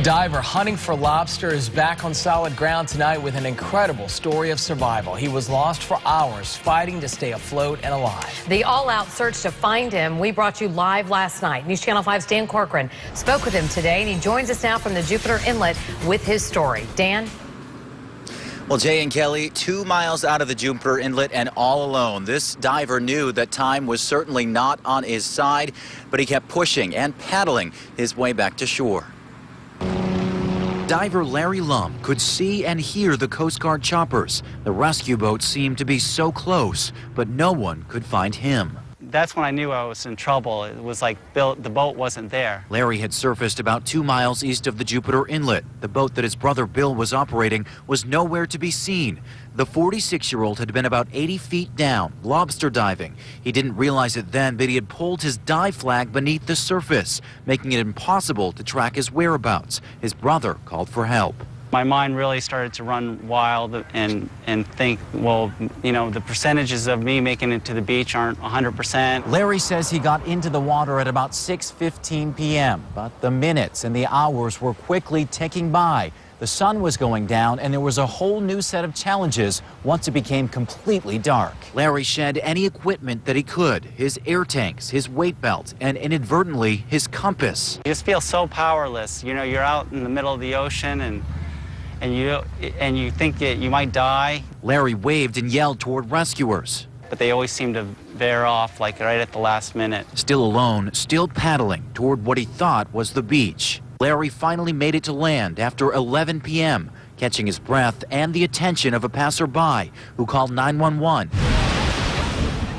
Diver hunting for lobster is back on solid ground tonight with an incredible story of survival. He was lost for hours, fighting to stay afloat and alive. The all-out search to find him, we brought you live last night. News Channel 5's Dan Corcoran spoke with him today, and he joins us now from the Jupiter Inlet with his story. Dan? Well, Jay and Kelly, 2 miles out of the Jupiter Inlet and all alone. This diver knew that time was certainly not on his side, but he kept pushing and paddling his way back to shore. Diver Larry Lum could see and hear the Coast Guard choppers. The rescue boat seemed to be so close, but no one could find him. That's when I knew I was in trouble. It was like the boat wasn't there. Larry had surfaced about 2 miles east of the Jupiter Inlet. The boat that his brother Bill was operating was nowhere to be seen. The 46-year-old had been about 80 feet down, lobster diving. He didn't realize it then, but he had pulled his dive flag beneath the surface, making it impossible to track his whereabouts. His brother called for help. My mind really started to run wild and think, well, you know, the percentages of me making it to the beach aren't 100%. Larry says he got into the water at about 6:15 p.m., but the minutes and the hours were quickly ticking by. The sun was going down, and there was a whole new set of challenges once it became completely dark. Larry shed any equipment that he could, his air tanks, his weight belt, and inadvertently his compass. You just feel so powerless. You know, you're out in the middle of the ocean and you think that you might die. Larry waved and yelled toward rescuers. But they always seem to veer off, like right at the last minute. Still alone, still paddling toward what he thought was the beach. Larry finally made it to land after 11 p.m., catching his breath and the attention of a passerby who called 911.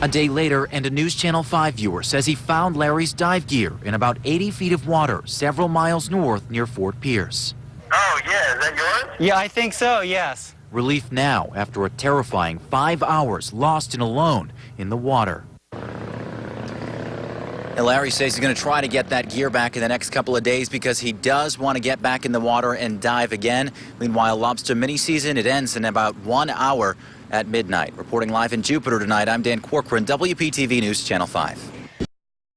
A day later, and a News Channel 5 viewer says he found Larry's dive gear in about 80 feet of water several miles north near Fort Pierce. Oh, yeah, is that yours? Yeah, I think so, yes. Relief now after a terrifying 5 hours lost and alone in the water. And Larry says he's going to try to get that gear back in the next couple of days because he does want to get back in the water and dive again. Meanwhile, lobster mini season, it ends in about 1 hour at midnight. Reporting live in Jupiter tonight, I'm Dan Corcoran, WPTV News Channel 5.